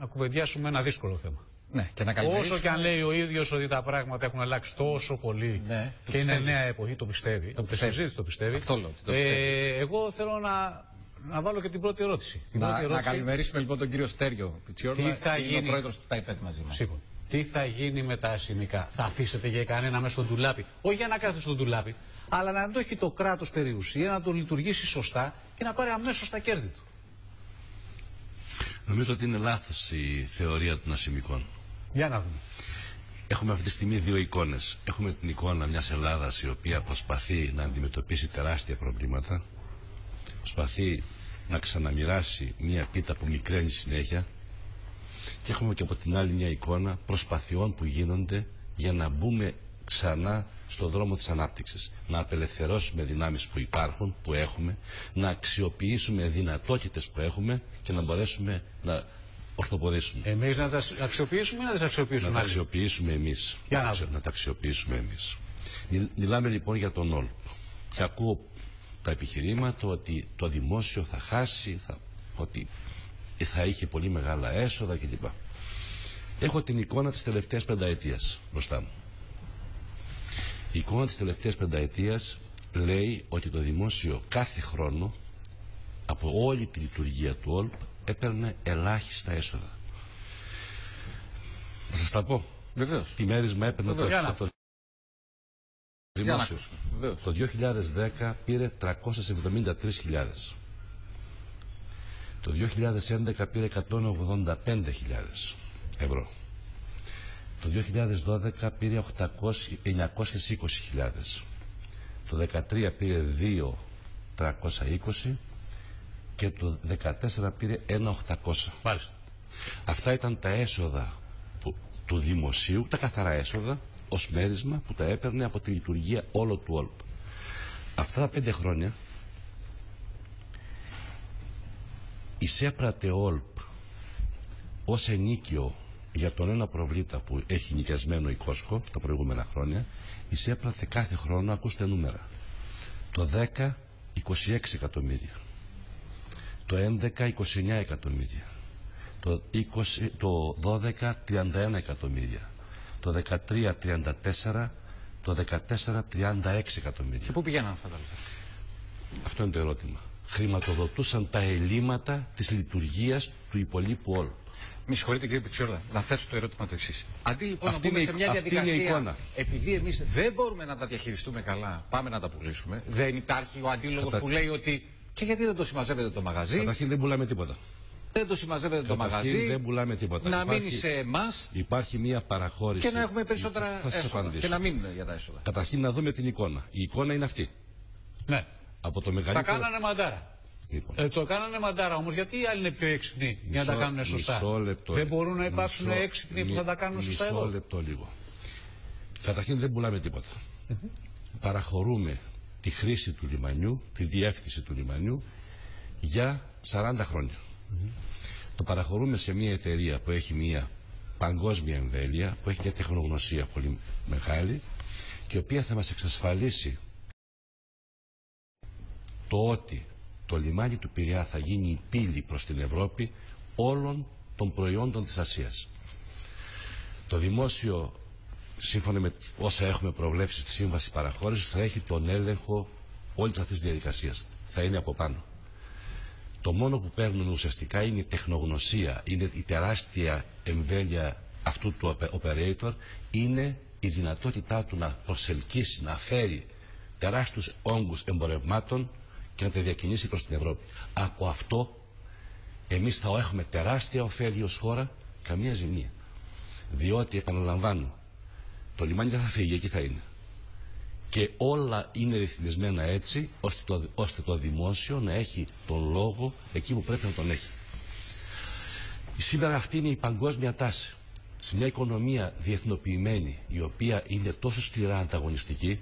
να κουβεντιάσουμε ένα δύσκολο θέμα. Ναι, και να όσο και αν λέει ο ίδιος ότι τα πράγματα έχουν αλλάξει τόσο πολύ, ναι, και είναι νέα εποχή, το πιστεύει. Το πιστεύει. Αυτό λέω. Εγώ θέλω να βάλω και την πρώτη ερώτηση. Να καλημερίσουμε λοιπόν τον κύριο Στέριο Πιτσιόρλα, είναι ο πρόεδρος του ΤΑΙΠΕΤ μαζί μας. Σίγουρα. Τι θα γίνει με τα ασημικά? Θα αφήσετε για κανένα μέσα στο ντουλάπι? Όχι για να κάθεται στο ντουλάπι, αλλά να το έχει το κράτος περιουσία, να το λειτουργήσει σωστά και να πάρει αμέσως τα κέρδη του. Νομίζω ότι είναι λάθος η θεωρία των ασημικών. Για να δούμε. Έχουμε αυτή τη στιγμή δύο εικόνες. Έχουμε την εικόνα μιας Ελλάδας η οποία προσπαθεί να αντιμετωπίσει τεράστια προβλήματα, προσπαθεί να ξαναμοιράσει μια πίτα που μικραίνει συνέχεια, και έχουμε και από την άλλη μια εικόνα προσπαθειών που γίνονται για να μπούμε ξανά στον δρόμο της ανάπτυξης. Να απελευθερώσουμε δυνάμεις που υπάρχουν, που έχουμε, να αξιοποιήσουμε δυνατότητες που έχουμε και να μπορέσουμε να ορθοποδήσουμε. Εμείς να τα αξιοποιήσουμε ή να τις αξιοποιήσουμε? Να τα αξιοποιήσουμε εμείς. Να τα αξιοποιήσουμε εμείς. Μιλάμε λοιπόν για τον ΟΛΠ. Και ακούω τα επιχειρήματα ότι το δημόσιο θα χάσει, ότι θα είχε πολύ μεγάλα έσοδα κλπ. Έχω την εικόνα της τελευταίας πενταετίας μπροστά μου. Η εικόνα της τελευταίας πενταετίας λέει ότι το δημόσιο κάθε χρόνο από όλη τη λειτουργία του ΟΛΠ έπαιρνε ελάχιστα έσοδα. Θα σας τα πω. Βεβαίως. Τι μέρισμα έπαιρνε το δημόσιο. Το 2010 πήρε 373.000. Το 2011 πήρε 185.000 ευρώ. Το 2012 πήρε 920.000. Το 2013 πήρε 2.320 και το 2014 πήρε 1.800. Μάλιστα. Αυτά ήταν τα έσοδα του δημοσίου, τα καθαρά έσοδα, ως μέρισμα που τα έπαιρνε από τη λειτουργία όλο του ΟΛΠ. Αυτά τα 5 χρόνια εισέπρατε ΟΛΠ ως ενίκιο για τον ένα προβλήτα που έχει νοικιασμένο η Κόσκο τα προηγούμενα χρόνια, εισέπρατε κάθε χρόνο, ακούστε νούμερα, το 10 26 εκατομμύρια, το 11 29 εκατομμύρια, το 12 31 εκατομμύρια, το 13 34, το 14 36 εκατομμύρια. Και πού πηγαίναν αυτά τα λεφτά? Αυτό είναι το ερώτημα. Χρηματοδοτούσαν τα ελλείμματα της λειτουργίας του υπολείπου ΟΛΠ. Με συγχωρείτε κύριε Πιτσιόρλα, να θέσω το ερώτημα το εξής. Αντί λοιπόν να μπούμε σε μια διαδικασία, επειδή εμείς δεν μπορούμε να τα διαχειριστούμε καλά, πάμε να τα πουλήσουμε, δεν υπάρχει ο αντίλογος που λέει ότι και γιατί δεν το συμμαζεύετε το μαγαζί? Καταρχήν δεν πουλάμε τίποτα. Δεν το συμμαζεύετε το μαγαζί, δεν πουλάμε τίποτα. Να μείνει σε εμάς. Υπάρχει μια παραχώρηση. Και να έχουμε περισσότερα έσοδα. Και να μείνουν για τα έσοδα. Καταρχήν να δούμε την εικόνα. Η εικόνα είναι αυτή. Ναι. Από το μεγαλύτερο... Τα κάνανε μαντάρα. Λοιπόν. Το κάνανε μαντάρα όμως, γιατί οι άλλοι είναι πιο έξυπνοι για να τα κάνουν σωστά? Δεν μπορούν να υπάρξουν έξυπνοι που θα τα κάνουν σωστά εδώ? Μισό λεπτό λίγο. Καταρχήν δεν πουλάμε τίποτα. Παραχωρούμε τη χρήση του λιμανιού, τη διεύθυνση του λιμανιού για 40 χρόνια. Το παραχωρούμε σε μια εταιρεία που έχει μια παγκόσμια εμβέλεια, που έχει μια τεχνογνωσία πολύ μεγάλη και η οποία θα μας εξασφαλίσει το ότι το λιμάνι του Πειραιά θα γίνει η πύλη προς την Ευρώπη όλων των προϊόντων της Ασίας. Το δημόσιο, σύμφωνα με όσα έχουμε προβλέψει στη Σύμβαση Παραχώρησης, θα έχει τον έλεγχο όλης αυτής της διαδικασίας. Θα είναι από πάνω. Το μόνο που παίρνουν ουσιαστικά είναι η τεχνογνωσία, είναι η τεράστια εμβέλεια αυτού του operator, είναι η δυνατότητά του να προσελκύσει, να φέρει τεράστιους όγκους εμπορευμάτων και να τα διακινήσει προς την Ευρώπη. Από αυτό εμείς θα έχουμε τεράστια ωφέλη ως χώρα, καμία ζημία. Διότι, επαναλαμβάνω, το λιμάνι δεν θα φύγει, εκεί θα είναι. Και όλα είναι ρυθμισμένα έτσι, ώστε το δημόσιο να έχει τον λόγο εκεί που πρέπει να τον έχει. Σήμερα αυτή είναι η παγκόσμια τάση. Σε μια οικονομία διεθνοποιημένη, η οποία είναι τόσο σκληρά ανταγωνιστική,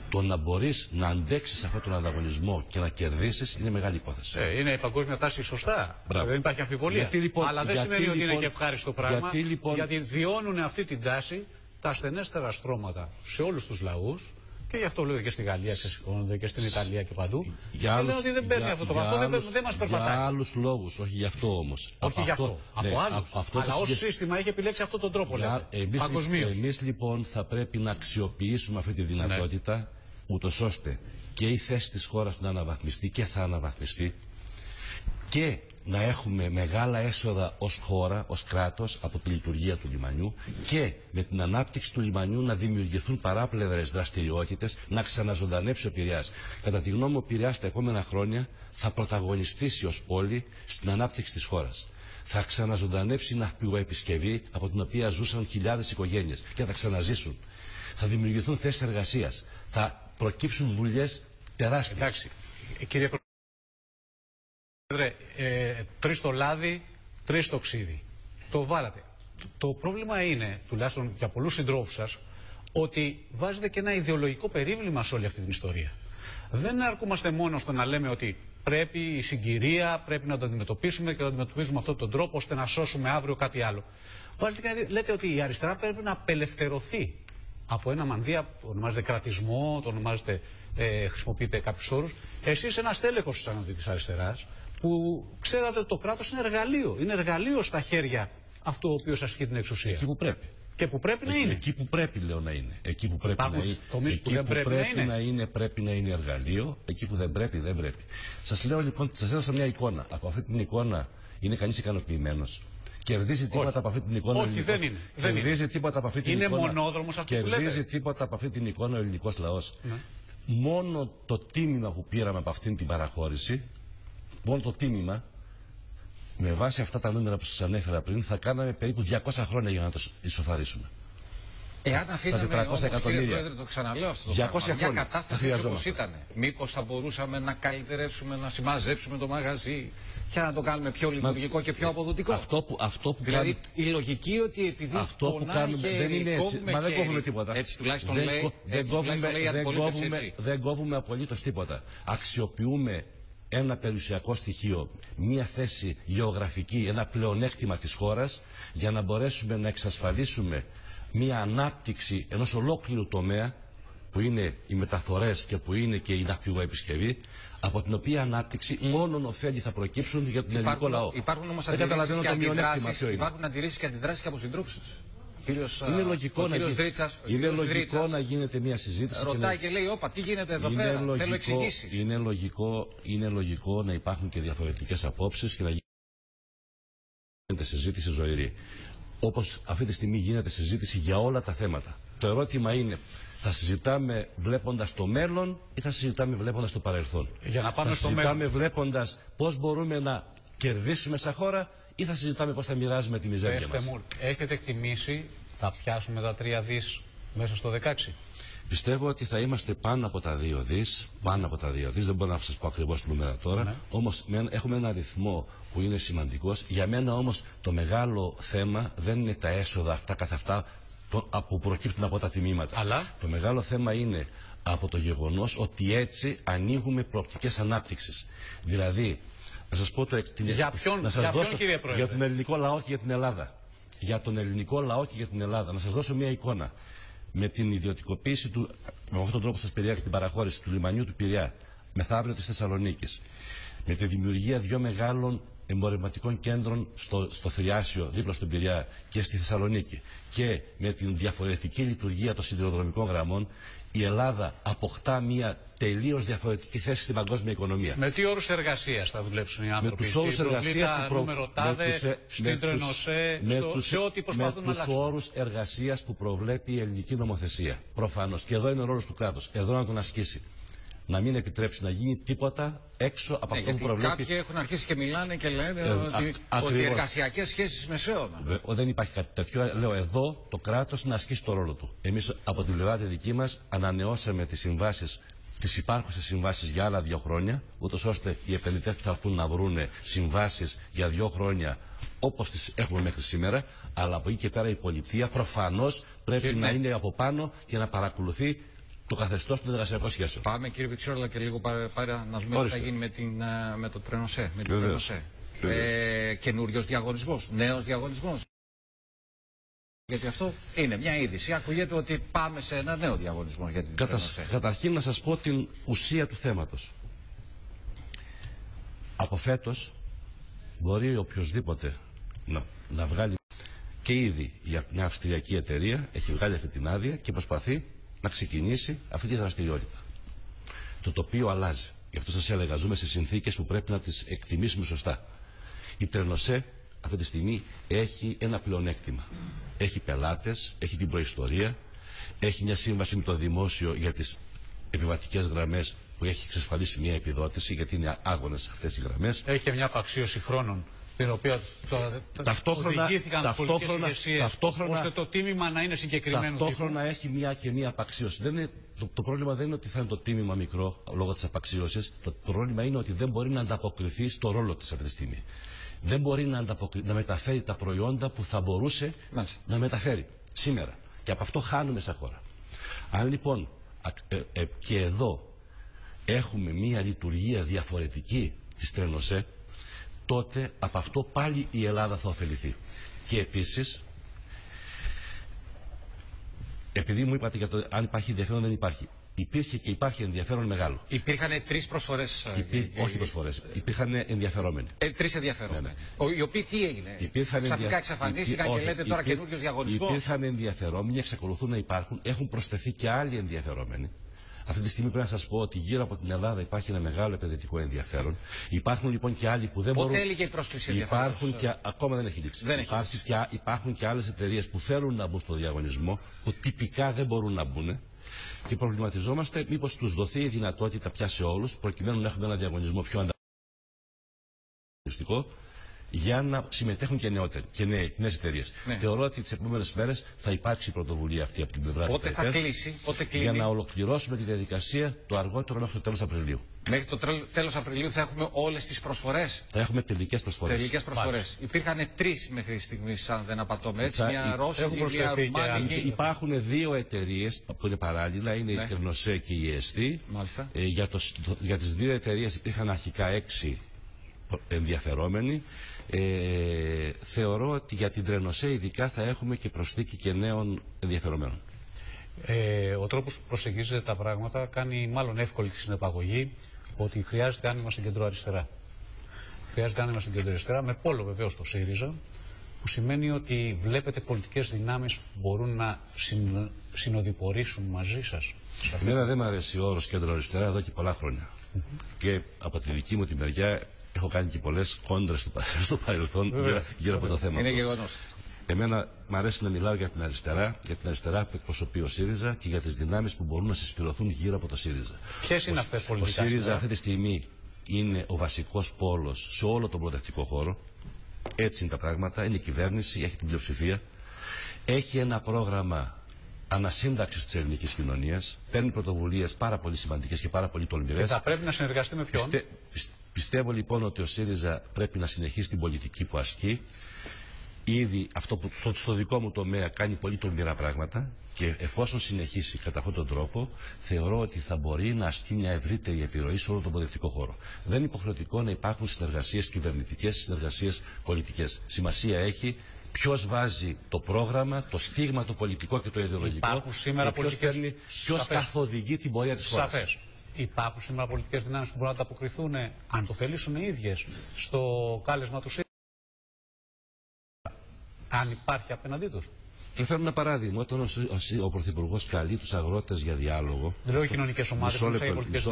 το να μπορείς να αντέξεις αυτόν τον ανταγωνισμό και να κερδίσεις είναι μεγάλη υπόθεση. Είναι η παγκόσμια τάση σωστά. Μπράβο. Δεν υπάρχει αμφιβολία. Γιατί, λοιπόν, αλλά δεν σημαίνει ότι είναι και ευχάριστο πράγμα. Γιατί βιώνουν αυτή την τάση τα ασθενέστερα στρώματα σε όλους τους λαούς Και γι' αυτό λέω και στη Γαλλία ξεσηκώνονται και στην Ιταλία και παντού. Λένε ότι δεν παίρνει αυτό το βαθμό, δεν μας περπατάει. Για άλλους λόγους, όχι γι' αυτό όμως. Όχι γι' αυτό. Από άλλους. Αλλά ως σύστημα έχει επιλέξει αυτόν τον τρόπο. Εμείς λοιπόν θα πρέπει να αξιοποιήσουμε αυτή τη δυνατότητα, ούτως ώστε και η θέση της χώρας να αναβαθμιστεί και θα αναβαθμιστεί και να έχουμε μεγάλα έσοδα ως χώρα, ως κράτος από τη λειτουργία του λιμανιού και με την ανάπτυξη του λιμανιού να δημιουργηθούν παράπλευρες δραστηριότητες, να ξαναζωντανέψει ο Πειραιάς. Κατά τη γνώμη μου, ο Πειραιάς τα επόμενα χρόνια θα πρωταγωνιστήσει ως πόλη στην ανάπτυξη της χώρας. Θα ξαναζωντανέψει ναυπηγοεπισκευή από την οποία ζούσαν χιλιάδες οικογένειες και θα ξαναζήσουν. Θα δημιουργηθούν θέσεις εργασίας. Θα προκύψουν δουλειές τεράστιες. Εντάξει, κύριε Πρόεδρε, 3 το λάδι, 3 το ξύδι. Το βάλατε. Το πρόβλημα είναι, τουλάχιστον για πολλούς συντρόφους σας, ότι βάζετε και ένα ιδεολογικό περίβλημα σε όλη αυτή την ιστορία. Δεν αρκούμαστε μόνο στο να λέμε ότι πρέπει η συγκυρία, πρέπει να το αντιμετωπίσουμε και να το αντιμετωπίσουμε με αυτόν τον τρόπο ώστε να σώσουμε αύριο κάτι άλλο. Βάζετε και λέτε ότι η αριστερά πρέπει να απελευθερωθεί από ένα μανδύα, το ονομάζετε κρατισμό, το ονομάζετε, χρησιμοποιείτε κάποιους όρους. Εσείς ένας τέλεχος της αναδυτικής αριστεράς, που ξέρατε ότι το κράτος είναι εργαλείο. Είναι εργαλείο στα χέρια αυτού ο οποίος ασκεί την εξουσία. Εκεί που πρέπει. Και που πρέπει να είναι. Εκεί που πρέπει, λέω, να είναι. Εκεί που πρέπει Υπάρχουν να είναι. τομείς που δεν πρέπει να είναι. Πρέπει να είναι εργαλείο. Εκεί που δεν πρέπει, δεν πρέπει. Σας λέω λοιπόν, σας έδωσα μια εικόνα. Από αυτή την εικόνα είναι κανείς ικανοποιημένος? Κερδίζει τίποτα από αυτή την εικόνα? Όχι, δεν είναι. Κερδίζει τίποτα από αυτή την εικόνα? Είναι μονόδρομος αυτό που λέτε. Κερδίζει τίποτα από αυτή την εικόνα ο ελληνικός λαός? Μόνο το τίμημα που πήραμε από αυτή την παραχώρηση, μόνο το τίμημα, με βάση αυτά τα νούμερα που σας ανέφερα πριν, θα κάναμε περίπου 200 χρόνια για να το ισοφαρίσουμε. Εάν αφήναμε τα 400 εκατομμύρια. Κύριε Πρόεδρε, το ξαναλέω αυτό. 200 χρόνια. Μια κατάσταση όπως ήταν. Μήπως θα μπορούσαμε να καλυτερεύσουμε, να συμμαζέψουμε το μαγαζί για να το κάνουμε πιο λειτουργικό και πιο αποδοτικό? Αυτό που δηλαδή η λογική ότι επειδή αυτό που κάνουμε δεν είναι έτσι. Μα δεν κόβουμε τίποτα. Έτσι τουλάχιστον λέει η αντιπολίτευση έτσι. Δεν κόβουμε απολύτως τίποτα. Αξιοποιούμε ένα περιουσιακό στοιχείο, μία θέση γεωγραφική, ένα πλεονέκτημα της χώρας για να μπορέσουμε να εξασφαλίσουμε μία ανάπτυξη ενός ολόκληρου τομέα που είναι οι μεταφορές και που είναι και η ναυπηγοεπισκευή, από την οποία ανάπτυξη μόνον ωφέλη θα προκύψουν για τον ελληνικό λαό. Υπάρχουν όμως αντιρρήσεις και αντιδράσεις και από συντρόφους σας. Είναι λογικό να γίνεται μια συζήτηση. Ρωτάει και λέει, όπα, τι γίνεται εδώ πέρα, θέλω εξηγήσεις. Είναι λογικό να υπάρχουν και διαφορετικές απόψεις και να γίνεται συζήτηση ζωηρή. Όπως αυτή τη στιγμή γίνεται συζήτηση για όλα τα θέματα. Το ερώτημα είναι, θα συζητάμε βλέποντας το μέλλον ή θα συζητάμε βλέποντας το παρελθόν? Για να πάμε θα στο συζητάμε μέλλον. Βλέποντας πώς μπορούμε να κερδίσουμε σαν χώρα ή θα συζητάμε πώς θα μοιράζουμε τη μιζέρια μας? Έχετε εκτιμήσει, θα πιάσουμε τα 3 δις μέσα στο 16? Πιστεύω ότι θα είμαστε πάνω από τα 2 δις. Πάνω από τα 2 δις, δεν μπορώ να σας πω ακριβώς το νούμερα τώρα. Ναι. Όμως έχουμε ένα αριθμό που είναι σημαντικός. Για μένα όμως το μεγάλο θέμα δεν είναι τα έσοδα αυτά καθ' αυτά που προκύπτουν από τα τιμήματα. Αλλά το μεγάλο θέμα είναι από το γεγονός ότι έτσι ανοίγουμε προοπτικές ανάπτυξης. Δηλαδή, να σας πω για τον ελληνικό λαό και για την Ελλάδα. Για τον ελληνικό λαό και για την Ελλάδα. Να σας δώσω μια εικόνα. Με την ιδιωτικοποίηση του, με αυτόν τον τρόπο σας περιέγραψα την παραχώρηση του λιμανιού του Πειραιά, μεθαύριο της Θεσσαλονίκης, με τη δημιουργία 2 μεγάλων εμπορευματικών κέντρων στο Θριάσιο, δίπλα στον Πειραιά και στη Θεσσαλονίκη, και με την διαφορετική λειτουργία των σιδηροδρομικών γραμμών, η Ελλάδα αποκτά μια τελείως διαφορετική θέση στην παγκόσμια οικονομία. Με τι όρους εργασίας θα δουλέψουν οι άνθρωποι? Με τους όρους εργασίας που προβλέπει η ελληνική νομοθεσία. Προφανώς. Και εδώ είναι ο ρόλος του κράτους. Εδώ να τον ασκήσει. Να μην επιτρέψει να γίνει τίποτα έξω από αυτό που προβλέπει. Κάποιοι έχουν αρχίσει και μιλάνε και λένε ότι εργασιακές σχέσεις μεσαίωνα. Δεν υπάρχει κάτι τέτοιο. Λέω εδώ το κράτος να ασκήσει το ρόλο του. Εμείς από την πλευρά τη δική μας ανανεώσαμε τις συμβάσεις, τις υπάρχουσες συμβάσεις για άλλα 2 χρόνια, ούτως ώστε οι επενδυτές που θα έρθουν να βρουν συμβάσεις για 2 χρόνια όπως τις έχουμε μέχρι σήμερα. Αλλά από εκεί και πέρα η πολιτεία προφανώς πρέπει να είναι από πάνω και να παρακολουθεί το καθεστώς των εργασιακών σχέσεων. Πάμε κύριε Πιτσιόρλα και λίγο παρά να δούμε τι θα γίνει με το τρένοσέ. Βεβαίως. Καινούριος διαγωνισμός, νέος διαγωνισμός. Γιατί αυτό είναι μια είδηση. Ακούγεται ότι πάμε σε ένα νέο διαγωνισμό για την Τρένοσέ. Καταρχήν να σας πω την ουσία του θέματος. Από φέτος μπορεί οποιοδήποτε να βγάλει, και ήδη μια αυστριακή εταιρεία έχει βγάλει αυτή την άδεια και προσπαθεί να ξεκινήσει αυτή τη δραστηριότητα. Το τοπίο αλλάζει. Γι' αυτό σας έλεγα, ζούμε σε συνθήκες που πρέπει να τις εκτιμήσουμε σωστά. Η Τρένοσέ αυτή τη στιγμή έχει ένα πλεονέκτημα. Έχει πελάτες, έχει την προϊστορία, έχει μια σύμβαση με το δημόσιο για τις επιβατικές γραμμές που έχει εξασφαλίσει μια επιδότηση, γιατί είναι άγονες αυτές οι γραμμές. Έχει και μια απαξίωση χρόνων, την οποία οδηγήθηκαν πολιτικές ηγεσίες, ώστε το τίμημα να είναι συγκεκριμένο. Ταυτόχρονα έχει μια απαξίωση. Το πρόβλημα δεν είναι ότι θα είναι το τίμημα μικρό λόγω της απαξίωσης. Το πρόβλημα είναι ότι δεν μπορεί να ανταποκριθεί στο ρόλο της αυτή τη στιγμή. Δεν μπορεί να μεταφέρει τα προϊόντα που θα μπορούσε να μεταφέρει σήμερα. Και από αυτό χάνουμε σαν χώρα. Αν λοιπόν και εδώ έχουμε μία λειτουργία διαφορετική της Τρένοσέ, τότε από αυτό πάλι η Ελλάδα θα ωφεληθεί. Και επίσης, επειδή μου είπατε για το αν υπάρχει ενδιαφέρον, δεν υπάρχει. Υπήρχε και υπάρχει ενδιαφέρον μεγάλο. Υπήρχαν 3 προσφορές. Όχι προσφορές. Υπήρχαν ενδιαφερόμενοι. 3 ενδιαφερόμενοι. Ναι. Οι οποίοι τι έγινε. Ξαφνικά εξαφανίστηκαν και λέτε τώρα καινούριος διαγωνισμός. Υπήρχαν ενδιαφερόμενοι, εξακολουθούν να υπάρχουν. Έχουν προσθεθεί και άλλοι ενδιαφερόμενοι. Αυτή τη στιγμή πρέπει να σας πω ότι γύρω από την Ελλάδα υπάρχει ένα μεγάλο επενδυτικό ενδιαφέρον. Υπάρχουν λοιπόν και άλλοι που δεν μπορούν. Πότε έλυγε η πρόσκληση ενδιαφέροντος? Υπάρχουν και ακόμα δεν έχει λήξει. Υπάρχουν και άλλες εταιρείες που θέλουν να μπουν στο διαγωνισμό, που τυπικά δεν μπορούν να μπουν. Και προβληματιζόμαστε μήπως τους δοθεί η δυνατότητα πια σε όλους, προκειμένου να έχουμε ένα διαγωνισμό πιο ανταγωνιστικό, για να συμμετέχουν και νεότεροι και νέες εταιρείες. Ναι. Θεωρώ ότι τις επόμενες μέρες θα υπάρξει η πρωτοβουλία αυτή από την πλευρά του ΠΕΡΤ. Πότε θα κλείσει, πότε κλείνει? Για να ολοκληρώσουμε τη διαδικασία το αργότερο μέχρι το τέλος Απριλίου. Μέχρι το τέλος Απριλίου θα έχουμε όλες τις προσφορές. Θα έχουμε τελικές προσφορές. Τελικές προσφορές. Υπήρχαν 3 μέχρι στιγμής, αν δεν απατώμε έτσι. Μια ρώσικη, μια ρουμάνικη. Υπάρχουν 2 εταιρείες που είναι παράλληλα, είναι η Τρένοσέ και η ΕΣΤΗ. Για τις 2 εταιρείες υπήρχαν αρχικά 6 ενδιαφερόμενοι. Θεωρώ ότι για την Τρένοσέ ειδικά θα έχουμε και προσθήκη και νέων ενδιαφερομένων. Ο τρόπος που προσεγγίζεται τα πράγματα κάνει μάλλον εύκολη τη συνεπαγωγή ότι χρειάζεται άνοιγμα στην κεντροαριστερά. Χρειάζεται άνοιγμα στην κεντροαριστερά, με πόλο βεβαίως το ΣΥΡΙΖΑ, που σημαίνει ότι βλέπετε πολιτικές δυνάμεις που μπορούν να συνοδοιπορήσουν μαζί σας. Εμένα δεν μου αρέσει ο όρος κεντροαριστερά εδώ και πολλά χρόνια. Και από τη δική μου τη μεριά έχω κάνει και πολλές κόντρες στο παρελθόν γύρω από το θέμα αυτό. Είναι γεγονός. Εμένα μου αρέσει να μιλάω για την αριστερά που εκπροσωπεί ο ΣΥΡΙΖΑ και για τις δυνάμεις που μπορούν να συσπηρωθούν γύρω από το ΣΥΡΙΖΑ. Ποιες είναι αυτές πολιτικά? Ο ΣΥΡΙΖΑ αυτή τη στιγμή είναι ο βασικός πόλος σε όλο τον προοδευτικό χώρο. Έτσι είναι τα πράγματα. Είναι η κυβέρνηση, έχει την πλειοψηφία. Έχει ένα πρόγραμμα ανασύνταξης της ελληνικής κοινωνίας. Παίρνει πρωτοβουλίες πάρα πολύ σημαντικές και πάρα πολύ τολμηρές. Και θα πρέπει να συνεργαστεί με ποιον? Πιστεύω λοιπόν ότι ο ΣΥΡΙΖΑ πρέπει να συνεχίσει την πολιτική που ασκεί. Ήδη αυτό που στο δικό μου τομέα κάνει πολύ τολμηρά πράγματα και εφόσον συνεχίσει κατά αυτόν τον τρόπο, θεωρώ ότι θα μπορεί να ασκεί μια ευρύτερη επιρροή σε όλο τον πολιτικό χώρο. Δεν είναι υποχρεωτικό να υπάρχουν συνεργασίες κυβερνητικές, συνεργασίες πολιτικές. Σημασία έχει ποιος βάζει το πρόγραμμα, το στίγμα, το πολιτικό και το ιδεολογικό και ποιος καθοδηγεί την πορεία της χώρας. Σαφές. Υπάρχουν σήμερα πολιτικές δυνάμεις που μπορούν να ανταποκριθούν, αν το θελήσουν οι ίδιες, στο κάλεσμα του ΣΥΡΙΖΑ, αν υπάρχει απέναντί τους? Και φέρνω ένα παράδειγμα. Όταν ο Πρωθυπουργός καλεί τους αγρότες για διάλογο. Δεν λέω κοινωνικές ομάδες,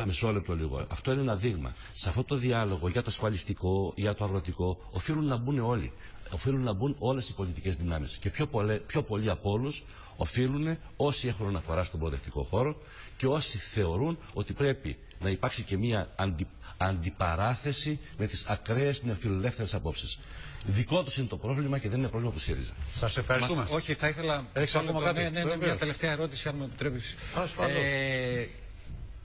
μισό λεπτό λίγο. Αυτό είναι ένα δείγμα. Σε αυτό το διάλογο για το ασφαλιστικό, για το αγροτικό, οφείλουν να μπουν όλοι. Οφείλουν να μπουν όλες οι πολιτικές δυνάμεις. Και πιο πολλοί από όλους οφείλουν όσοι έχουν αναφορά στον προοδευτικό χώρο και όσοι θεωρούν ότι πρέπει να υπάρξει και μια αντιπαράθεση με τις ακραίες νεοφιλελεύθερες απόψεις. Δικό τους είναι το πρόβλημα και δεν είναι πρόβλημα του ΣΥΡΙΖΑ. Σας ευχαριστούμε. Όχι, θα ήθελα. Μια τελευταία ερώτηση, αν με επιτρέπεις.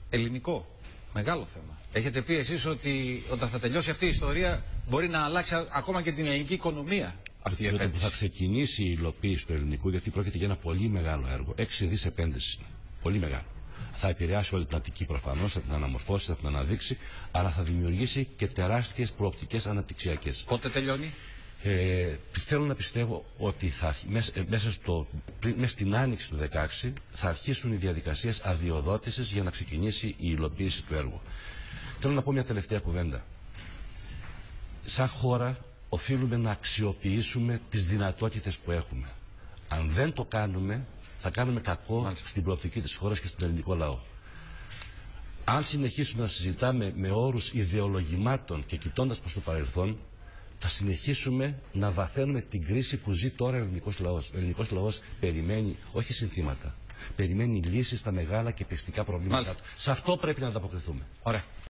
Ελληνικό. Μεγάλο θέμα. Έχετε πει εσείς ότι όταν θα τελειώσει αυτή η ιστορία μπορεί να αλλάξει ακόμα και την ελληνική οικονομία αυτή η επένδυση? Όταν θα ξεκινήσει η υλοποίηση του ελληνικού, γιατί πρόκειται για ένα πολύ μεγάλο έργο, 6 δις επένδυση. Πολύ μεγάλο. Θα επηρεάσει όλη την Αττική προφανώς, θα την αναμορφώσει, θα την αναδείξει, αλλά θα δημιουργήσει και τεράστιες προοπτικές αναπτυξιακές. Πότε τελειώνει? Θέλω να πιστεύω ότι μέσα στην άνοιξη του 2016 θα αρχίσουν οι διαδικασίες αδειοδότησης για να ξεκινήσει η υλοποίηση του έργου. Θέλω να πω μια τελευταία κουβέντα. Σαν χώρα οφείλουμε να αξιοποιήσουμε τις δυνατότητες που έχουμε. Αν δεν το κάνουμε, θα κάνουμε κακό στην προοπτική της χώρας και στον ελληνικό λαό. Αν συνεχίσουμε να συζητάμε με όρους ιδεολογημάτων και κοιτώντας προς το παρελθόν, θα συνεχίσουμε να βαθαίνουμε την κρίση που ζει τώρα ο ελληνικός λαός. Ο ελληνικός λαός περιμένει όχι συνθήματα, περιμένει λύσεις στα μεγάλα και πιστικά προβλήματα. Σε αυτό πρέπει να ανταποκριθούμε. Ωραία.